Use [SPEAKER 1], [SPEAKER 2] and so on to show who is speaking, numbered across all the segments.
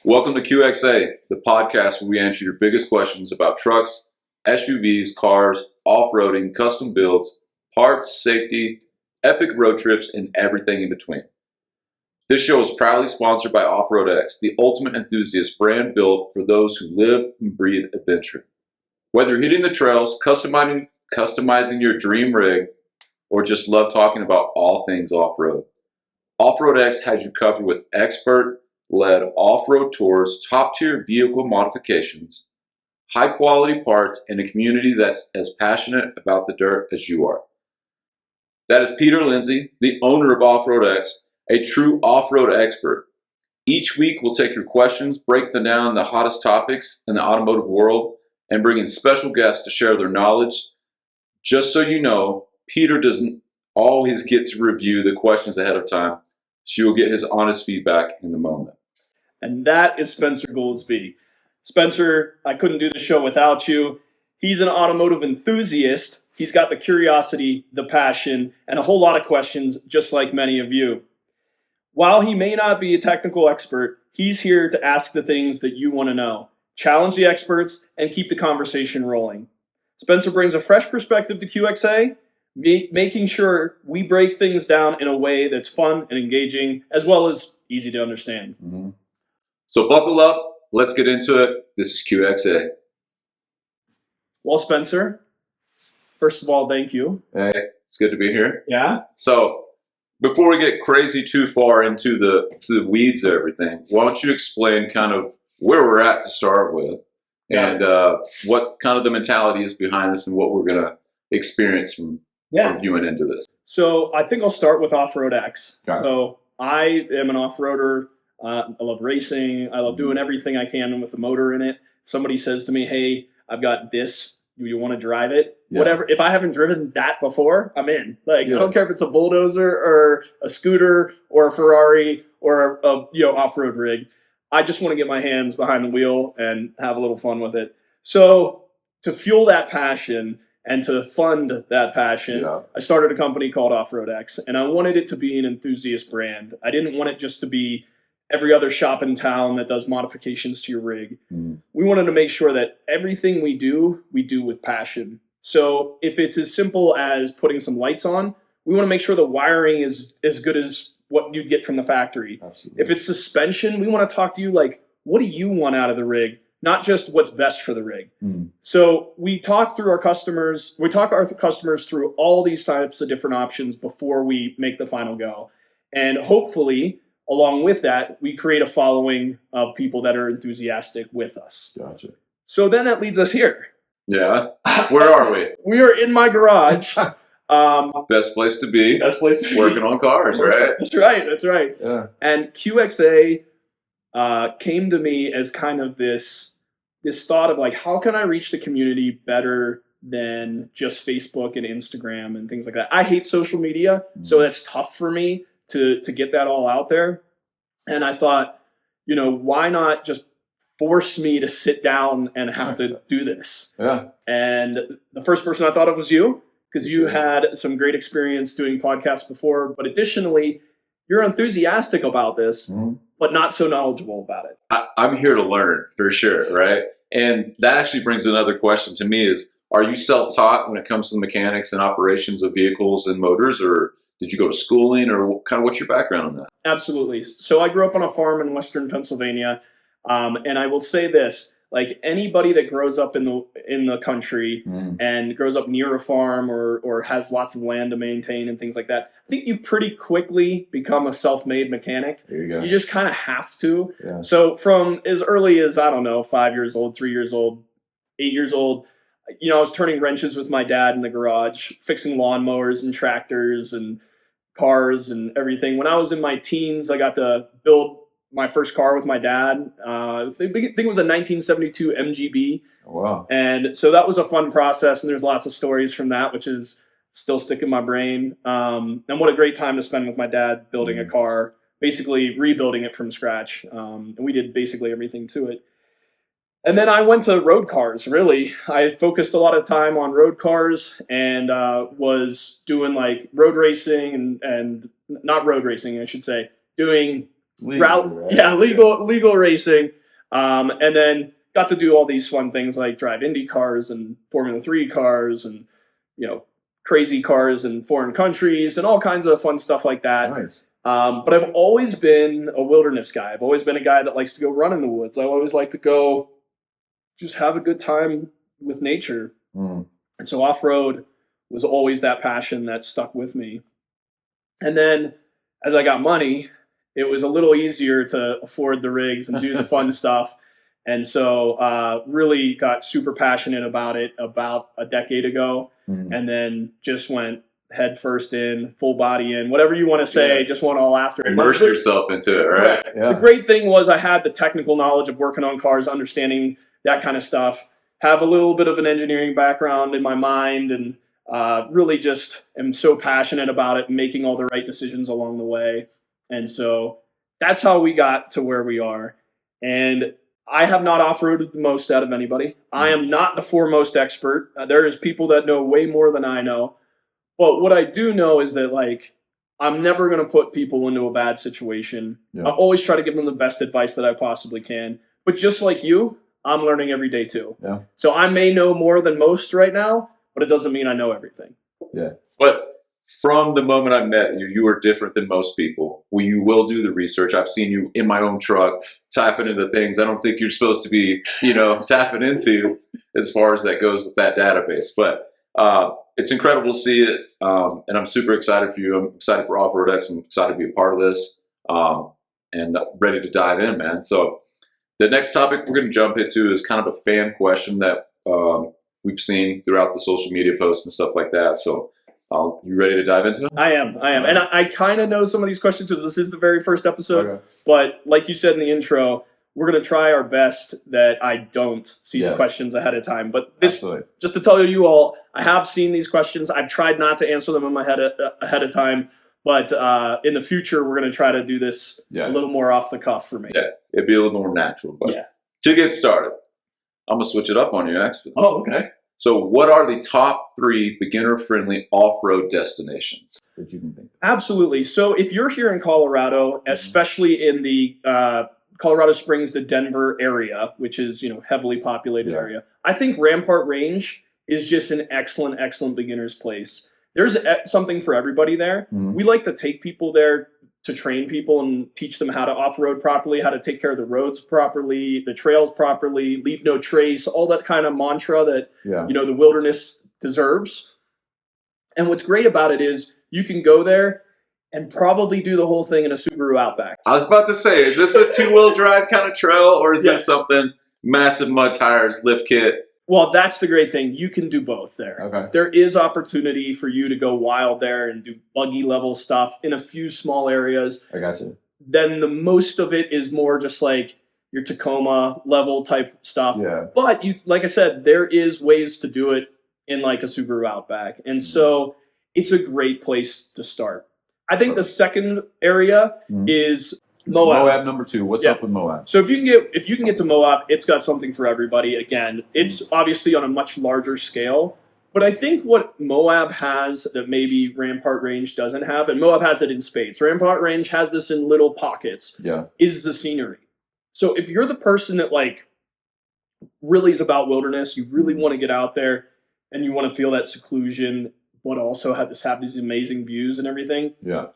[SPEAKER 1] Welcome to QXA, the podcast where we answer your biggest questions about trucks, SUVs, cars, off-roading, custom builds, parts, safety, epic road trips, and everything in between. This show is proudly sponsored by Off-RoadX, the ultimate enthusiast brand built for those who live and breathe adventure. Whether you're hitting the trails, customizing your dream rig, or just love talking about all things off-road, Off-RoadX has you covered with expert-led off-road tours, top-tier vehicle modifications, high-quality parts, and a community that's as passionate about the dirt as you are. That is Peter Lindsay, the owner of Off-RoadX, a true off-road expert. Each week, we'll take your questions, break them down the hottest topics in the automotive world, and bring in special guests to share their knowledge. Just so you know, Peter doesn't always get to review the questions ahead of time, so you'll get his honest feedback in the moment.
[SPEAKER 2] And that is Spenser Goolsby. Spenser, I couldn't do the show without you. He's an automotive enthusiast. He's got the curiosity, the passion, and a whole lot of questions, just like many of you. While he may not be a technical expert, he's here to ask the things that you want to know, challenge the experts, and keep the conversation rolling. Spenser brings a fresh perspective to QXA, making sure we break things down in a way that's fun and engaging, as well as easy to understand.
[SPEAKER 1] Mm-hmm. So buckle up, let's get into it. This is QXA.
[SPEAKER 2] Well, Spenser, first of all, thank you.
[SPEAKER 1] Hey, it's good to be here.
[SPEAKER 2] Yeah?
[SPEAKER 1] So, before we get crazy too far into the weeds of everything, why don't you explain kind of where we're at to start with, and what kind of the mentality is behind this and what we're going to experience from viewing into this.
[SPEAKER 2] So I think I'll start with Off-RoadX. So I am an off-roader. I love racing. I love doing everything I can with a motor in it. Somebody says to me, hey, I've got this. Do you want to drive it? Yeah. Whatever. If I haven't driven that before, I'm in. I don't care if it's a bulldozer or a scooter or a Ferrari or a off-road rig. I just want to get my hands behind the wheel and have a little fun with it. So to fuel that passion and to fund that passion, I started a company called Off-RoadX, and I wanted it to be an enthusiast brand. I didn't want it just to be every other shop in town that does modifications to your rig. We wanted to make sure that everything we do with passion. So if it's as simple as putting some lights on, we want to make sure the wiring is as good as what you'd get from the factory. Absolutely. If it's suspension, we want to talk to you like, what do you want out of the rig? Not just what's best for the rig. So we talk our customers through all these types of different options before we make the final go. And hopefully, along with that, we create a following of people that are enthusiastic with us.
[SPEAKER 1] Gotcha.
[SPEAKER 2] So then that leads us here.
[SPEAKER 1] Yeah. Where are we?
[SPEAKER 2] We are in my garage.
[SPEAKER 1] Best place to be.
[SPEAKER 2] Best place to be.
[SPEAKER 1] Working on cars, right?
[SPEAKER 2] That's right. That's right.
[SPEAKER 1] Yeah.
[SPEAKER 2] And QXA came to me as kind of this thought of like, how can I reach the community better than just Facebook and Instagram and things like that? I hate social media, so that's tough for me to get that all out there. And I thought, why not just force me to sit down and have to do this?
[SPEAKER 1] Yeah.
[SPEAKER 2] And the first person I thought of was you, because you had some great experience doing podcasts before, but additionally, you're enthusiastic about this, but not so knowledgeable about it.
[SPEAKER 1] I'm here to learn, for sure, right? And that actually brings another question to me is, are you self-taught when it comes to the mechanics and operations of vehicles and motors, or did you go to schooling, or kind of what's your background on that?
[SPEAKER 2] Absolutely. So I grew up on a farm in Western Pennsylvania, and I will say this, like anybody that grows up in the country and grows up near a farm or has lots of land to maintain and things like that, I think you pretty quickly become a self-made mechanic.
[SPEAKER 1] There you go.
[SPEAKER 2] You just kind of have to.
[SPEAKER 1] Yeah.
[SPEAKER 2] So from as early as, 5 years old, 3 years old, 8 years old, I was turning wrenches with my dad in the garage, fixing lawnmowers and tractors and cars and everything. When I was in my teens, I got to build my first car with my dad. I think it was a 1972 MGB.
[SPEAKER 1] Oh, wow.
[SPEAKER 2] And so that was a fun process, and there's lots of stories from that, which is still stick in my brain. And what a great time to spend with my dad building a car, basically rebuilding it from scratch. And we did basically everything to it. And then I went to road cars, really. I focused a lot of time on road cars and was doing like road racing and not road racing, I should say, doing legal racing. And then got to do all these fun things like drive Indy cars and Formula 3 cars and, crazy cars in foreign countries and all kinds of fun stuff like that.
[SPEAKER 1] Nice.
[SPEAKER 2] But I've always been a wilderness guy. I've always been a guy that likes to go run in the woods. I always like to go just have a good time with nature. And so off-road was always that passion that stuck with me. And then as I got money, it was a little easier to afford the rigs and do the fun stuff. And so really got super passionate about it about a decade ago. And then just went head first in, full body in, whatever you want to say, just went all after it.
[SPEAKER 1] Immerse yourself into it, right?
[SPEAKER 2] Yeah. The great thing was I had the technical knowledge of working on cars, understanding that kind of stuff, have a little bit of an engineering background in my mind, and really just am so passionate about it and making all the right decisions along the way. And so that's how we got to where we are. And I have not off-roaded the most out of anybody. I am not the foremost expert. There is people that know way more than I know. But what I do know is that, I'm never going to put people into a bad situation. I always try to give them the best advice that I possibly can. But just like you, I'm learning every day too. Yeah. So I may know more than most right now, but it doesn't mean I know everything.
[SPEAKER 1] Yeah. But from the moment I met you, you are different than most people. You will do the research. I've seen you in my own truck tapping into things I don't think you're supposed to be, tapping into as far as that goes with that database. But it's incredible to see it, and I'm super excited for you. I'm excited for Off-RoadX. I'm excited to be a part of this, and ready to dive in, man. So the next topic we're going to jump into is kind of a fan question that we've seen throughout the social media posts and stuff like that. So you ready to dive into it?
[SPEAKER 2] I am. And I kind of know some of these questions because this is the very first episode. Okay. But like you said in the intro, we're going to try our best that I don't see the questions ahead of time. But this, just to tell you all, I have seen these questions. I've tried not to answer them in my head ahead of time. But in the future, we're going to try to do this a little more off the cuff for me. Yeah,
[SPEAKER 1] it'd be a little more natural. But to get started, I'm going to switch it up on you, actually.
[SPEAKER 2] Oh, okay.
[SPEAKER 1] So what are the top 3 beginner-friendly off-road destinations that you can think of?
[SPEAKER 2] Absolutely. So if you're here in Colorado, especially in the Colorado Springs to Denver area, which is heavily populated area, I think Rampart Range is just an excellent, excellent beginner's place. There's something for everybody there. We like to take people there to train people and teach them how to off-road properly, how to take care of the roads properly, the trails properly, leave no trace, all that kind of mantra that the wilderness deserves. And what's great about it is you can go there and probably do the whole thing in a Subaru Outback.
[SPEAKER 1] I was about to say, is this a 2-wheel drive kind of trail, or is this something massive mud tires, lift kit?
[SPEAKER 2] Well, that's the great thing. You can do both there. Okay. There is opportunity for you to go wild there and do buggy level stuff in a few small areas.
[SPEAKER 1] I got you.
[SPEAKER 2] Then the most of it is more just like your Tacoma level type stuff. Yeah. But like I said, there is ways to do it in like a Subaru Outback. And so it's a great place to start. I think the second area is Moab.
[SPEAKER 1] Moab number 2. What's up with Moab?
[SPEAKER 2] So if you can get to Moab, it's got something for everybody. Again, it's obviously on a much larger scale. But I think what Moab has that maybe Rampart Range doesn't have, and Moab has it in spades. Rampart Range has this in little pockets. Is the scenery. So if you're the person that really is about wilderness, you really want to get out there, and you want to feel that seclusion, but also have these amazing views and everything.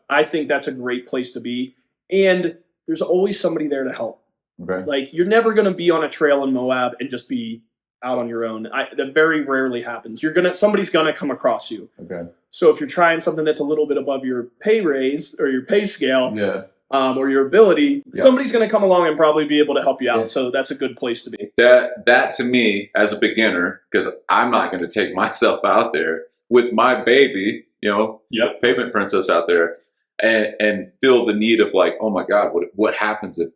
[SPEAKER 2] I think that's a great place to be. And there's always somebody there to help. Okay. You're never going to be on a trail in Moab and just be out on your own. That very rarely happens. Somebody's going to come across you. Okay. So if you're trying something that's a little bit above your pay raise or your pay scale, or your ability, somebody's going to come along and probably be able to help you out. So that's a good place to be.
[SPEAKER 1] That to me, as a beginner, because I'm not going to take myself out there with my baby, pavement princess out there, and feel the need of oh my God, what happens if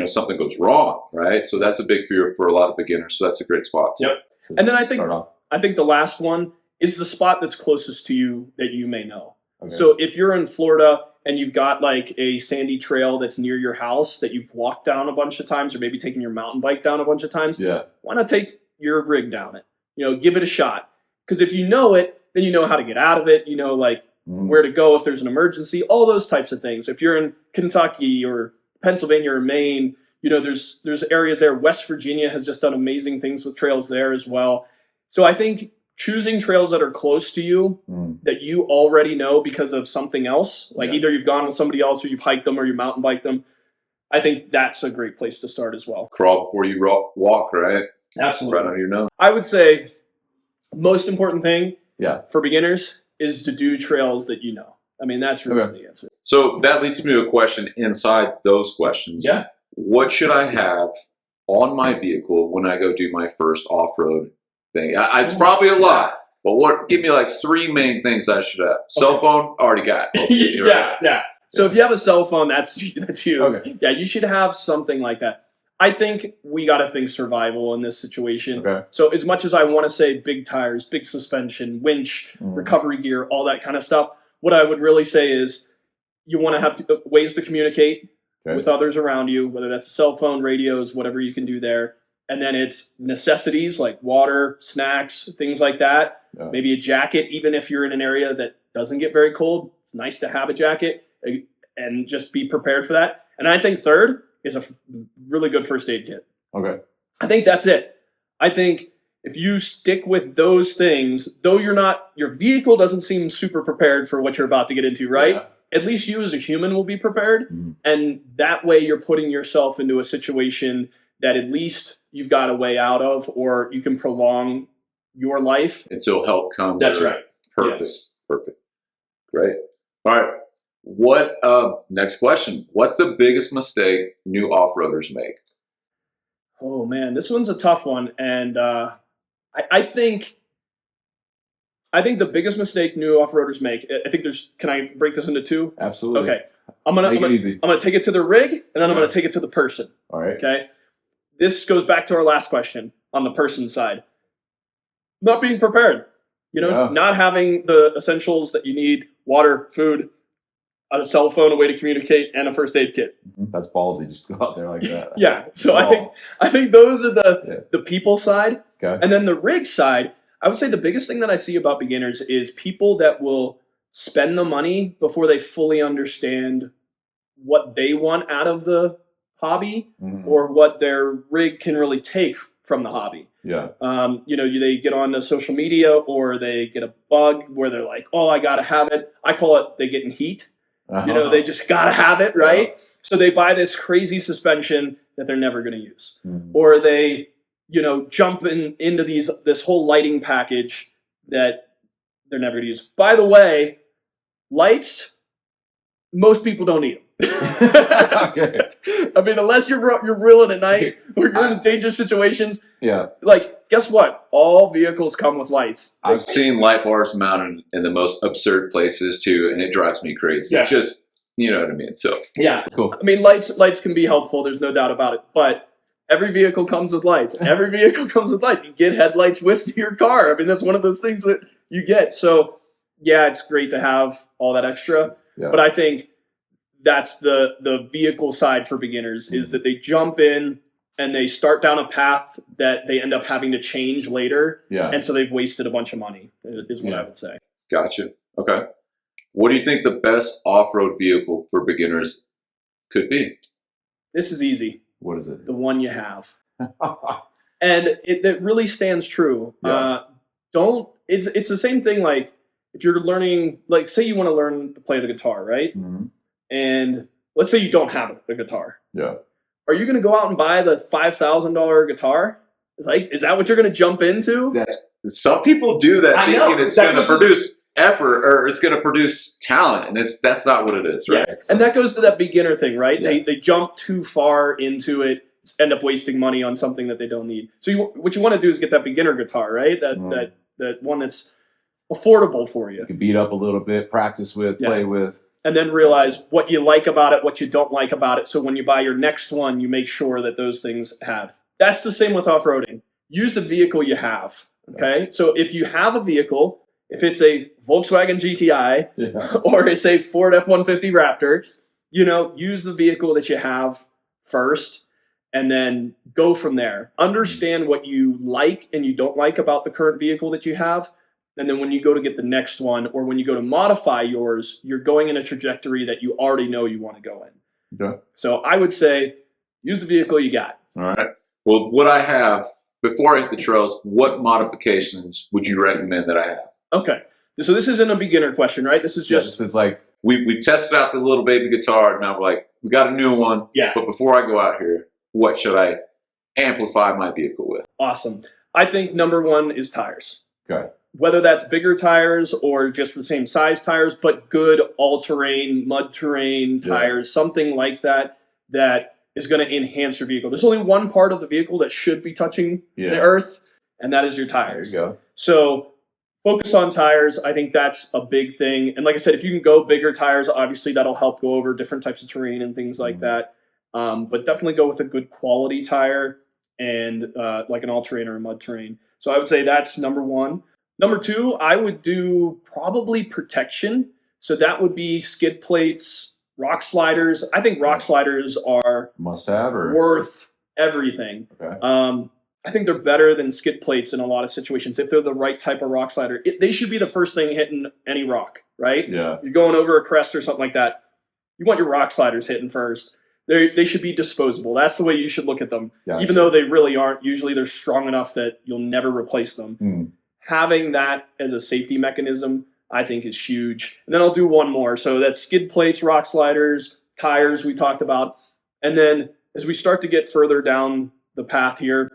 [SPEAKER 1] something goes wrong, right? So that's a big fear for a lot of beginners. So that's a great spot.
[SPEAKER 2] Yep. And then I think the last one is the spot that's closest to you that you may know. Okay. So if you're in Florida and you've got a sandy trail that's near your house that you've walked down a bunch of times, or maybe taken your mountain bike down a bunch of times, why not take your rig down it? Give it a shot. Because if you know it, then you know how to get out of it. Where to go if there's an emergency, all those types of things. If you're in Kentucky or Pennsylvania or Maine, there's areas there. West Virginia has just done amazing things with trails there as well. So I think choosing trails that are close to you that you already know because of something else, like either you've gone with somebody else or you've hiked them or you mountain biked them, I think that's a great place to start as well.
[SPEAKER 1] Crawl before you walk, right?
[SPEAKER 2] Absolutely.
[SPEAKER 1] Right on your nose.
[SPEAKER 2] I would say most important thing for beginners is to do trails that you know. I mean, that's really the answer.
[SPEAKER 1] So that leads me to a question inside those questions.
[SPEAKER 2] Yeah.
[SPEAKER 1] What should I have on my vehicle when I go do my first off-road thing? It's probably a lot, but give me like 3 main things I should have. Cell phone, already got.
[SPEAKER 2] Yeah. So if you have a cell phone, that's you. Okay. Yeah, you should have something like that. I think we got to think survival in this situation.
[SPEAKER 3] Okay.
[SPEAKER 2] So as much as I want to say big tires, big suspension, winch, recovery gear, all that kind of stuff, what I would really say is you want to have ways to communicate with others around you, whether that's a cell phone, radios, whatever you can do there. And then it's necessities like water, snacks, things like that. Yeah. Maybe a jacket, even if you're in an area that doesn't get very cold. It's nice to have a jacket and just be prepared for that. And I think third is a really good first aid kit.
[SPEAKER 3] Okay.
[SPEAKER 2] I think that's it. I think if you stick with those things, though your vehicle doesn't seem super prepared for what you're about to get into, right? Yeah. At least you as a human will be prepared. And that way you're putting yourself into a situation that at least you've got a way out of, or you can prolong your life.
[SPEAKER 1] Until help comes.
[SPEAKER 2] That's right.
[SPEAKER 1] Perfect. Yes. Perfect. Great. All right. Next question. What's the biggest mistake new off-roaders make?
[SPEAKER 2] Oh man, this one's a tough one. And I think the biggest mistake new off-roaders make, I think can I break this into 2?
[SPEAKER 3] Absolutely.
[SPEAKER 2] Okay. I'm gonna take it to the rig, and then I'm gonna take it to the person.
[SPEAKER 3] All right.
[SPEAKER 2] Okay. This goes back to our last question on the person side. Not being prepared. Not having the essentials that you need: water, food, a cell phone, a way to communicate, and a first aid kit.
[SPEAKER 3] That's ballsy. Just go out there like that.
[SPEAKER 2] Yeah. So I think those are the people side.
[SPEAKER 3] Okay.
[SPEAKER 2] And then the rig side, I would say the biggest thing that I see about beginners is people that will spend the money before they fully understand what they want out of the hobby or what their rig can really take from the hobby.
[SPEAKER 3] Yeah.
[SPEAKER 2] They get on the social media or they get a bug where they're like, oh, I got to have it. I call it they get in heat. They just got to have it, right? Yeah. So they buy this crazy suspension that they're never going to use. Or they, jump into this whole lighting package that they're never going to use. By the way, lights, most people don't need them.
[SPEAKER 3] Okay.
[SPEAKER 2] I mean, unless you're reeling at night or you're in dangerous situations.
[SPEAKER 3] Yeah.
[SPEAKER 2] Like, guess what? All vehicles come with lights.
[SPEAKER 1] I've seen light bars mounted in the most absurd places too, and it drives me crazy. Yeah. Just, you know what I mean? So
[SPEAKER 2] yeah.
[SPEAKER 3] Cool.
[SPEAKER 2] I mean, lights can be helpful. There's no doubt about it. But every vehicle comes with lights. Every vehicle comes with lights. You get headlights with your car. I mean, that's one of those things that you get. So yeah, it's great to have all that extra. Yeah. But I think that's the vehicle side for beginners is that they jump in and they start down a path that they end up having to change later.
[SPEAKER 3] Yeah.
[SPEAKER 2] And so they've wasted a bunch of money is what I would say.
[SPEAKER 1] Gotcha. Okay. What do you think the best off-road vehicle for beginners could be?
[SPEAKER 2] This is easy.
[SPEAKER 3] What is it?
[SPEAKER 2] The one you have. And it really stands true. Yeah. It's the same thing like if you're learning, like say you want to learn to play the guitar, right? And let's say you don't have a guitar.
[SPEAKER 3] Yeah.
[SPEAKER 2] Are you going to go out and buy the $5,000 guitar? Is that what you're going to jump into?
[SPEAKER 1] Some people do that thinking it's going to produce effort or it's going to produce talent, and that's not what it is, right?
[SPEAKER 2] Yeah. And that goes to that beginner thing, right? Yeah. They jump too far into it, end up wasting money on something that they don't need. So what you want to do is get that beginner guitar, right? That one that's affordable for you.
[SPEAKER 3] You can beat up a little bit, practice with, play with.
[SPEAKER 2] And then realize what you like about it, what you don't like about it. So when you buy your next one, you make sure that those things have. That's the same with off-roading. Use the vehicle you have, okay? Yeah. So if you have a vehicle, if it's a Volkswagen GTI or it's a Ford F-150 Raptor, use the vehicle that you have first and then go from there. Understand what you like and you don't like about the current vehicle that you have. And then when you go to get the next one or when you go to modify yours, you're going in a trajectory that you already know you want to go in.
[SPEAKER 3] Okay.
[SPEAKER 2] So I would say use the vehicle you got.
[SPEAKER 1] All right. Well, what I have, before I hit the trails, what modifications would you recommend that I have?
[SPEAKER 2] Okay. So this isn't a beginner question, right? This is just...
[SPEAKER 3] It's like...
[SPEAKER 1] We've tested out the little baby guitar, and now we're like, we got a new one.
[SPEAKER 2] Yeah.
[SPEAKER 1] But before I go out here, what should I amplify my vehicle with?
[SPEAKER 2] Awesome. I think number one is tires.
[SPEAKER 3] Okay.
[SPEAKER 2] Whether that's bigger tires or just the same size tires, but good all-terrain, mud terrain tires, something like that, that is going to enhance your vehicle. There's only one part of the vehicle that should be touching the earth, and that is your tires.
[SPEAKER 3] There you go.
[SPEAKER 2] So focus on tires. I think that's a big thing. And like I said, if you can go bigger tires, obviously that'll help go over different types of terrain and things like that. But definitely go with a good quality tire and like an all-terrain or a mud terrain. So I would say that's number one. Number two, I would do probably protection. So that would be skid plates, rock sliders. I think rock sliders are
[SPEAKER 3] must-have or
[SPEAKER 2] worth everything.
[SPEAKER 3] Okay.
[SPEAKER 2] I think they're better than skid plates in a lot of situations. If they're the right type of rock slider, they should be the first thing hitting any rock, right?
[SPEAKER 3] Yeah.
[SPEAKER 2] You're going over a crest or something like that. You want your rock sliders hitting first. They should be disposable. That's the way you should look at them.
[SPEAKER 3] Gotcha.
[SPEAKER 2] Even though they really aren't. Usually they're strong enough that you'll never replace them. Having that as a safety mechanism, I think, is huge. And then I'll do one more. So that's skid plates, rock sliders, tires we talked about. And then as we start to get further down the path here,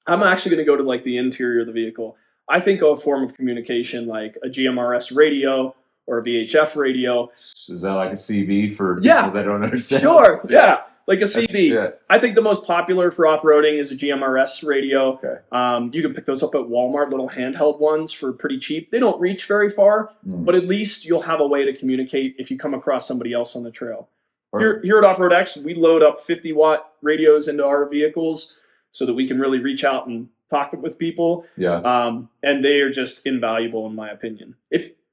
[SPEAKER 2] I'm actually going to go to like the interior of the vehicle. I think a form of communication like a GMRS radio or a VHF radio.
[SPEAKER 3] Is that like a CB for people that don't understand?
[SPEAKER 2] Sure, yeah. Like a CB.
[SPEAKER 3] Yeah.
[SPEAKER 2] I think the most popular for off-roading is a GMRS radio.
[SPEAKER 3] Okay.
[SPEAKER 2] You can pick those up at Walmart, little handheld ones for pretty cheap. They don't reach very far, but at least you'll have a way to communicate if you come across somebody else on the trail. Here at Off-RoadX, we load up 50-watt radios into our vehicles so that we can really reach out and talk with people.
[SPEAKER 3] Yeah.
[SPEAKER 2] And they are just invaluable in my opinion.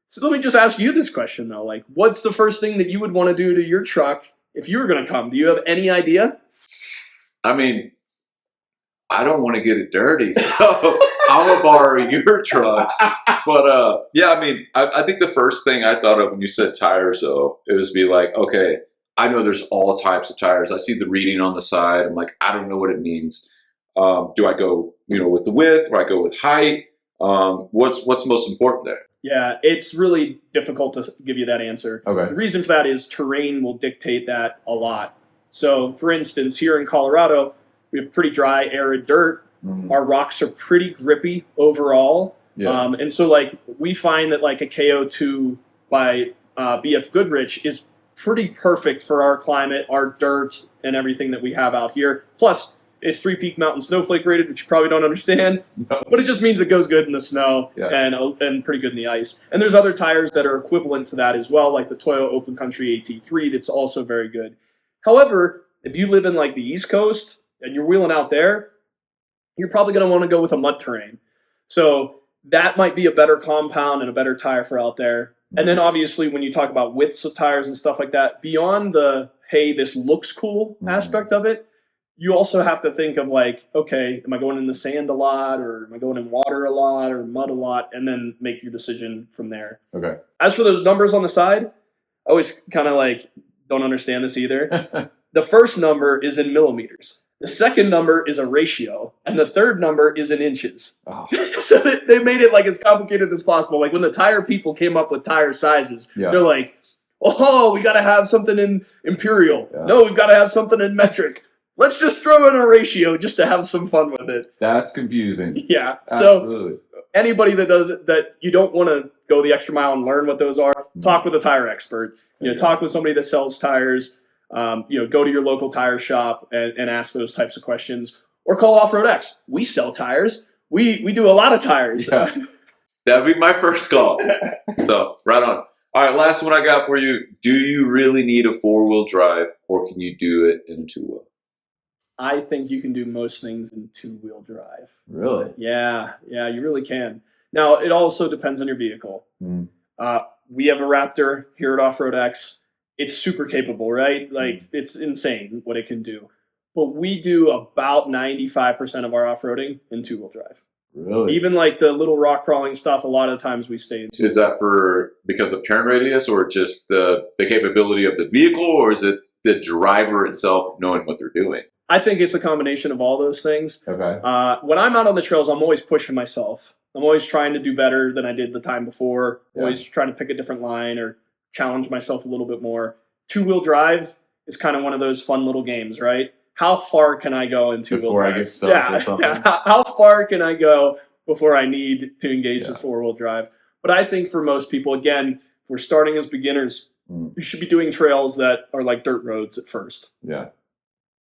[SPEAKER 2] So let me just ask you this question though. Like, what's the first thing that you would want to do to your truck if you were going to come? Do you have any idea?
[SPEAKER 1] I mean, I don't want to get it dirty, so I'm going to borrow your truck. But yeah, I mean, I think the first thing I thought of when you said tires, though, it was be like, okay, I know there's all types of tires. I see the reading on the side. I'm like, I don't know what it means. Do I go, with the width? Or I go with height? What's most important there?
[SPEAKER 2] Yeah, it's really difficult to give you that answer.
[SPEAKER 3] Okay.
[SPEAKER 2] The reason for that is terrain will dictate that a lot. So, for instance, here in Colorado, we have pretty dry, arid dirt. Our rocks are pretty grippy overall.
[SPEAKER 3] Yeah.
[SPEAKER 2] And so, like, we find that, like, a KO2 by BF Goodrich is pretty perfect for our climate, our dirt, and everything that we have out here. Plus, it's 3 Peak Mountain Snowflake rated, which you probably don't understand, but it just means it goes good in the snow and pretty good in the ice. And there's other tires that are equivalent to that as well, like the Toyo Open Country AT3 that's also very good. However, if you live in like the East Coast and you're wheeling out there, you're probably going to want to go with a mud terrain. So that might be a better compound and a better tire for out there. And then obviously when you talk about widths of tires and stuff like that, beyond the, hey, this looks cool aspect of it, you also have to think of like, okay, am I going in the sand a lot, or am I going in water a lot, or mud a lot, and then make your decision from there.
[SPEAKER 3] Okay.
[SPEAKER 2] As for those numbers on the side, I always kind of like don't understand this either. The first number is in millimeters. The second number is a ratio, and the third number is in inches.
[SPEAKER 3] Oh.
[SPEAKER 2] So they made it like as complicated as possible. Like when the tire people came up with tire sizes, they're like, oh, we got to have something in imperial. Yeah. No, we've got to have something in metric. Let's just throw in a ratio just to have some fun with it.
[SPEAKER 3] That's confusing.
[SPEAKER 2] Yeah.
[SPEAKER 3] Absolutely.
[SPEAKER 2] So anybody that does it, that you don't want to go the extra mile and learn what those are, talk with a tire expert. Talk with somebody that sells tires. Go to your local tire shop and ask those types of questions. Or call Off-RoadX. We sell tires. We do a lot of tires.
[SPEAKER 1] Yeah. That'd be my first call. So, right on. All right, last one I got for you. Do you really need a 4-wheel drive, or can you do it in 2-wheel?
[SPEAKER 2] I think you can do most things in 2-wheel drive.
[SPEAKER 3] Really?
[SPEAKER 2] Yeah, you really can. Now, it also depends on your vehicle. We have a Raptor here at Off-RoadX. It's super capable, right? Like, it's insane what it can do. But we do about 95% of our off-roading in 2-wheel drive.
[SPEAKER 3] Really?
[SPEAKER 2] Even like the little rock crawling stuff, a lot of times we stay in 2-wheel.
[SPEAKER 1] Is that because of turn radius, or just the capability of the vehicle, or is it the driver itself knowing what they're doing?
[SPEAKER 2] I think it's a combination of all those things.
[SPEAKER 3] Okay.
[SPEAKER 2] When I'm out on the trails, I'm always pushing myself. I'm always trying to do better than I did the time before. Always trying to pick a different line or challenge myself a little bit more. Two-wheel drive is kind of one of those fun little games, right? How far can I go in two-wheel
[SPEAKER 3] Before
[SPEAKER 2] drive?
[SPEAKER 3] I get stuck or something?
[SPEAKER 2] How far can I go before I need to engage the four-wheel drive? But I think for most people, again, if we're starting as beginners, you should be doing trails that are like dirt roads at first.
[SPEAKER 3] Yeah.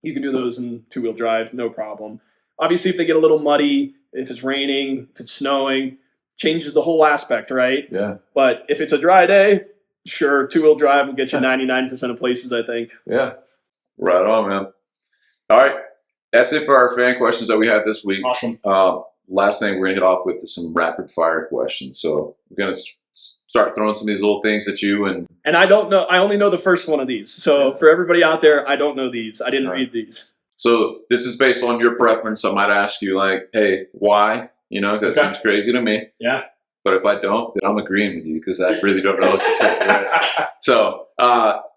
[SPEAKER 2] You can do those in two-wheel drive, no problem. Obviously, if they get a little muddy, if it's raining, if it's snowing, changes the whole aspect, right?
[SPEAKER 3] Yeah.
[SPEAKER 2] But if it's a dry day, sure, two-wheel drive will get you 99% of places, I think.
[SPEAKER 3] Yeah.
[SPEAKER 1] Right on, man. All right. That's it for our fan questions that we had this week.
[SPEAKER 2] Awesome.
[SPEAKER 1] Last thing, we're going to hit off with some rapid-fire questions. So we're going to start throwing some of these little things at you.
[SPEAKER 2] And I don't know. I only know the first one of these. So for everybody out there, I don't know these. I didn't read these.
[SPEAKER 1] So this is based on your preference. I might ask you like, hey, why? You know, that seems crazy to me.
[SPEAKER 2] Yeah.
[SPEAKER 1] But if I don't, then I'm agreeing with you because I really don't know what to say. Right? So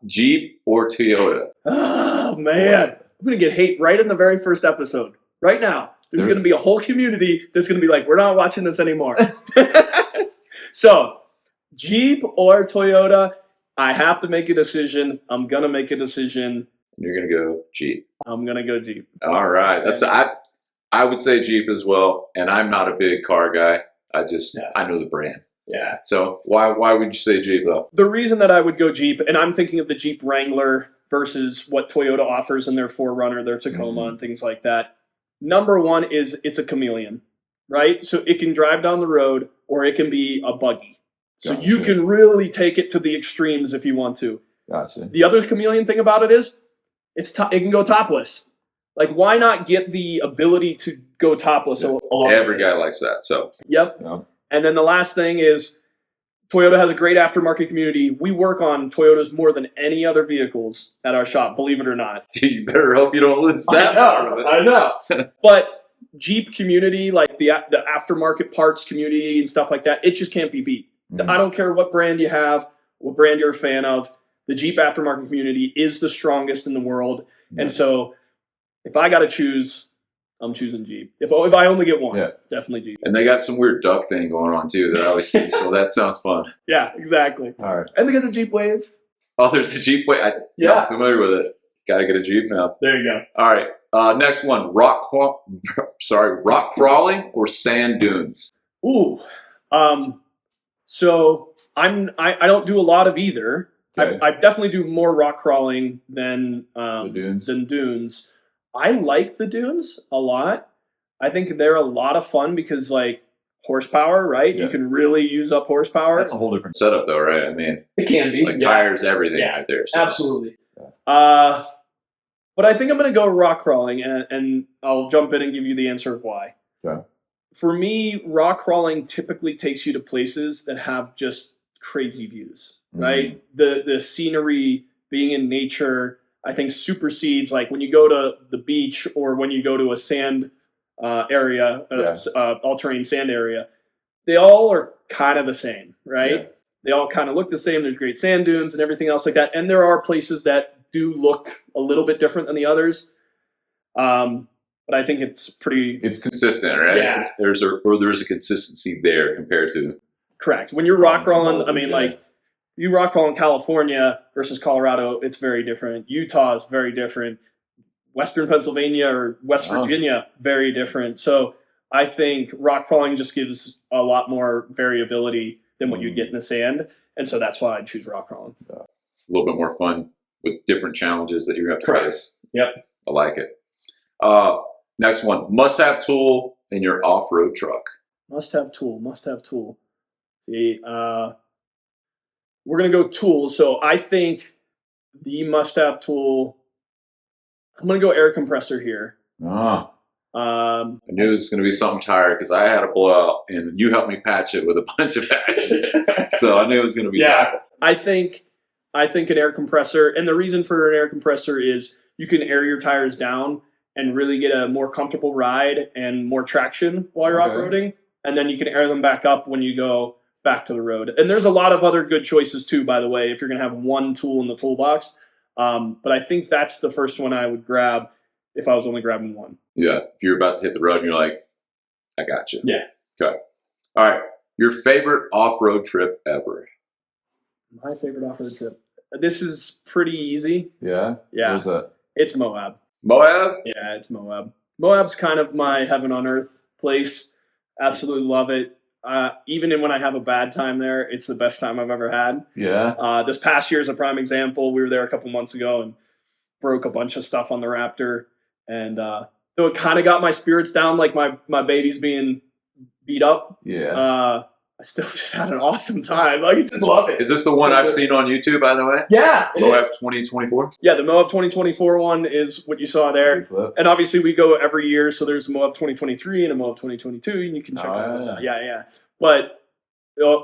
[SPEAKER 1] Jeep or Toyota?
[SPEAKER 2] Oh, man. I'm going to get hate right in the very first episode. Right now. There's going to be a whole community that's going to be like, we're not watching this anymore. So, Jeep or Toyota, I have to make a decision. I'm going to make a decision.
[SPEAKER 1] You're going to go Jeep.
[SPEAKER 2] I'm going to go Jeep.
[SPEAKER 1] All right. I would say Jeep as well, and I'm not a big car guy. I know the brand.
[SPEAKER 2] Yeah.
[SPEAKER 1] So why would you say Jeep though?
[SPEAKER 2] The reason that I would go Jeep, and I'm thinking of the Jeep Wrangler versus what Toyota offers in their 4Runner, their Tacoma, and things like that. Number one is it's a chameleon, right? So it can drive down the road or it can be a buggy. So you can really take it to the extremes if you want to.
[SPEAKER 3] Gotcha.
[SPEAKER 2] The other chameleon thing about it is it can go topless. Like, why not get the ability to go topless?
[SPEAKER 1] Every guy likes that. So
[SPEAKER 2] Yep. And then the last thing is Toyota has a great aftermarket community. We work on Toyotas more than any other vehicles at our shop, believe it or not.
[SPEAKER 1] Dude, you better hope you don't lose that.
[SPEAKER 2] I know. But Jeep community, like the aftermarket parts community and stuff like that, it just can't be beat. I don't care what brand you have, what brand you're a fan of. The Jeep aftermarket community is the strongest in the world. And so if I got to choose, I'm choosing Jeep. If I only get one, definitely Jeep.
[SPEAKER 1] And they got some weird duck thing going on too that I always see, so that sounds fun.
[SPEAKER 2] Yeah, exactly.
[SPEAKER 3] All right.
[SPEAKER 2] And they got the Jeep Wave.
[SPEAKER 1] Oh, there's the Jeep Wave. I'm not familiar with it. Got to get a Jeep now.
[SPEAKER 2] There you go.
[SPEAKER 1] All right. Next one: rock crawling or sand dunes.
[SPEAKER 2] Ooh. So I don't do a lot of either.
[SPEAKER 3] Okay.
[SPEAKER 2] I definitely do more rock crawling than dunes. I like the dunes a lot. I think they're a lot of fun because, like, horsepower, right?
[SPEAKER 3] Yeah.
[SPEAKER 2] You can really use up horsepower.
[SPEAKER 3] That's a whole different
[SPEAKER 1] Setup though, right? I mean,
[SPEAKER 2] It can be.
[SPEAKER 1] like tires, everything right there. So.
[SPEAKER 2] Absolutely. Yeah. But I think I'm going to go rock crawling, and I'll jump in and give you the answer of why.
[SPEAKER 3] Okay.
[SPEAKER 2] For me, rock crawling typically takes you to places that have just crazy views, right? The scenery, being in nature, I think supersedes, like when you go to the beach or when you go to a sand area, all-terrain sand area, they all are kind of the same, right? Yeah. They all kind of look the same. There's great sand dunes and everything else like that. And there are places that do look a little bit different than the others. But I think it's
[SPEAKER 1] consistent, right?
[SPEAKER 2] Yeah.
[SPEAKER 1] There's a consistency there compared to.
[SPEAKER 2] Correct. When you're rock crawling, I mean, like, you rock crawl in California versus Colorado, it's very different. Utah is very different. Western Pennsylvania or West Virginia, very different. So I think rock crawling just gives a lot more variability than what you'd get in the sand. And so that's why I choose rock crawling.
[SPEAKER 1] A little bit more fun with different challenges that you have to face.
[SPEAKER 2] Yep.
[SPEAKER 1] I like it. Next one, must-have tool in your off-road truck.
[SPEAKER 2] Must-have tool. We're going to go tools. So I think the must-have tool, I'm going to go air compressor here.
[SPEAKER 1] I knew it was going to be something tire because I had a blowout and you helped me patch it with a bunch of patches. So I knew it was going to be tire.
[SPEAKER 2] I think an air compressor, and the reason for an air compressor is you can air your tires down and really get a more comfortable ride and more traction while you're off-roading. And then you can air them back up when you go back to the road. And there's a lot of other good choices too, by the way, if you're going to have one tool in the toolbox. But I think that's the first one I would grab if I was only grabbing one.
[SPEAKER 1] Yeah. If you're about to hit the road and you're like, I got you.
[SPEAKER 2] Yeah.
[SPEAKER 1] Okay. All right. Your favorite off-road trip ever?
[SPEAKER 2] My favorite off-road trip. This is pretty easy.
[SPEAKER 3] Yeah?
[SPEAKER 2] Yeah.
[SPEAKER 3] Where's that?
[SPEAKER 2] It's Moab.
[SPEAKER 1] Moab?
[SPEAKER 2] Yeah, it's Moab. Moab's kind of my heaven on earth place. Absolutely love it. Even when I have a bad time there, it's the best time I've ever had.
[SPEAKER 3] Yeah.
[SPEAKER 2] This past year is a prime example. We were there a couple months ago and broke a bunch of stuff on the Raptor. And though it kind of got my spirits down, like my baby's being beat up.
[SPEAKER 3] Yeah.
[SPEAKER 2] I still just had an awesome time. Like, I just love it.
[SPEAKER 1] Is this the one I've seen on YouTube, by the way?
[SPEAKER 2] Yeah, it
[SPEAKER 1] Moab
[SPEAKER 2] is.
[SPEAKER 1] 2024?
[SPEAKER 2] Yeah, the Moab 2024 one is what you saw there. And obviously we go every year, so there's a Moab 2023 and a Moab 2022, and you can check those out. Yeah. But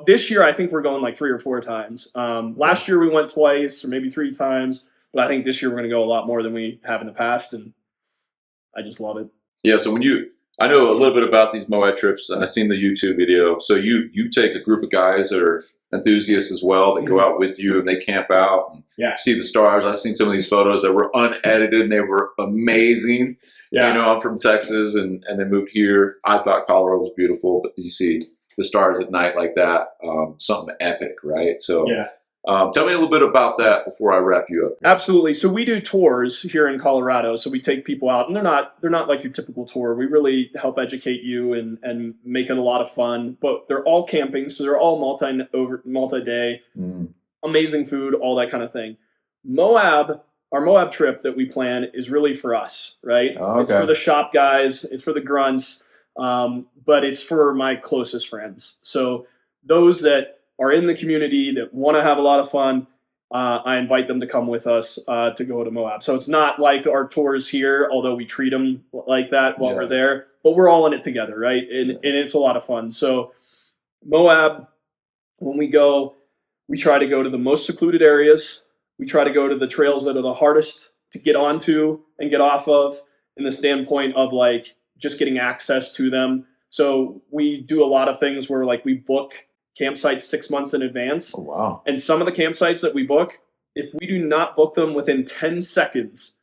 [SPEAKER 2] this year I think we're going like 3 or 4 times. Last year we went twice or maybe 3 times, but I think this year we're going to go a lot more than we have in the past, and I just love it.
[SPEAKER 1] Yeah, so I know a little bit about these Moab trips, and I've seen the YouTube video. So you take a group of guys that are enthusiasts as well. They go out with you and they camp out and see the stars. I've seen some of these photos that were unedited and they were amazing. Yeah. You know, I'm from Texas and then moved here. I thought Colorado was beautiful, but you see the stars at night like that, something epic, right? So tell me a little bit about that before I wrap you up.
[SPEAKER 2] Absolutely. So we do tours here in Colorado. So we take people out, and they're not like your typical tour. We really help educate you and make it a lot of fun. But they're all camping, so they're all multi-day, amazing food, all that kind of thing. Our Moab trip that we plan is really for us, right?
[SPEAKER 3] Oh, okay.
[SPEAKER 2] It's for the shop guys, it's for the grunts, but it's for my closest friends. So those that are in the community that want to have a lot of fun, I invite them to come with us to go to Moab. So it's not like our tours here, although we treat them like that while we're there, but we're all in it together, right? And it's a lot of fun. So Moab, when we go, we try to go to the most secluded areas. We try to go to the trails that are the hardest to get onto and get off of, in the standpoint of like just getting access to them. So we do a lot of things where like we book campsites 6 months in advance.
[SPEAKER 3] Oh, wow.
[SPEAKER 2] And some of the campsites that we book, if we do not book them within 10 seconds,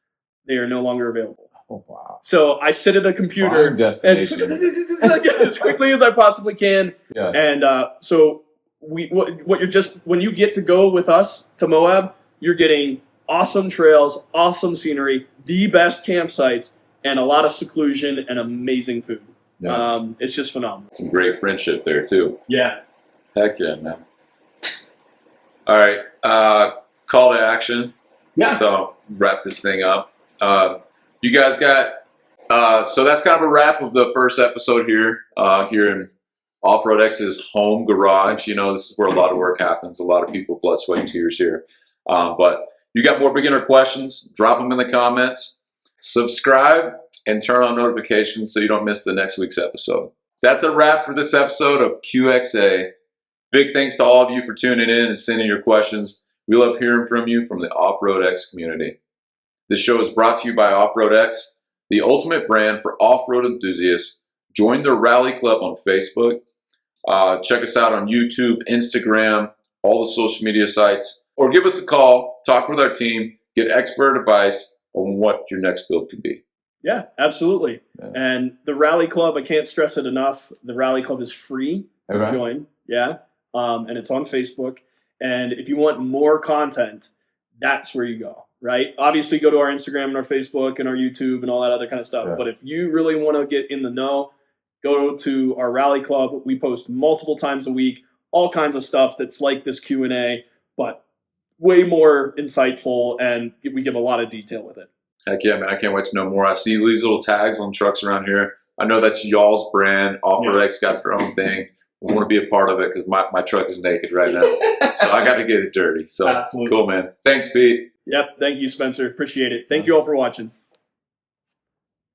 [SPEAKER 2] they are no longer available.
[SPEAKER 3] Oh, wow.
[SPEAKER 2] So I sit at a computer and as quickly as I possibly can. Yeah. And so when you get to go with us to Moab, you're getting awesome trails, awesome scenery, the best campsites, and a lot of seclusion and amazing food. Yeah. It's just phenomenal.
[SPEAKER 1] Some great friendship there too.
[SPEAKER 2] Yeah.
[SPEAKER 1] Heck yeah, man. All right. Call to action. Yeah. So wrap this thing up. You guys got, so that's kind of a wrap of the first episode here in Off-RoadX's home garage. You know, this is where a lot of work happens. A lot of people, blood, sweat, and tears here. But you got more beginner questions, drop them in the comments, subscribe, and turn on notifications so you don't miss the next week's episode. That's a wrap for this episode of QXA. Big thanks to all of you for tuning in and sending your questions. We love hearing from you from the Off-RoadX community. This show is brought to you by Off-RoadX, the ultimate brand for off-road enthusiasts. Join the Rally Club on Facebook. Check us out on YouTube, Instagram, all the social media sites, or give us a call, talk with our team, get expert advice on what your next build could be.
[SPEAKER 2] Yeah, absolutely. Yeah. And the Rally Club, I can't stress it enough. The Rally Club is free to join. Yeah. And it's on Facebook. And if you want more content, that's where you go, right? Obviously, go to our Instagram and our Facebook and our YouTube and all that other kind of stuff. Yeah. But if you really want to get in the know, go to our Rally Club. We post multiple times a week, all kinds of stuff that's like this Q&A, but way more insightful, and we give a lot of detail with it.
[SPEAKER 1] Heck yeah, man. I can't wait to know more. I see these little tags on trucks around here. I know that's y'all's brand. Off-RoadX got their own thing. I want to be a part of it because my truck is naked right now. So I got to get it dirty. So absolutely. Cool, man. Thanks, Pete.
[SPEAKER 2] Yep. Thank you, Spencer. Appreciate it. Thank you all for watching.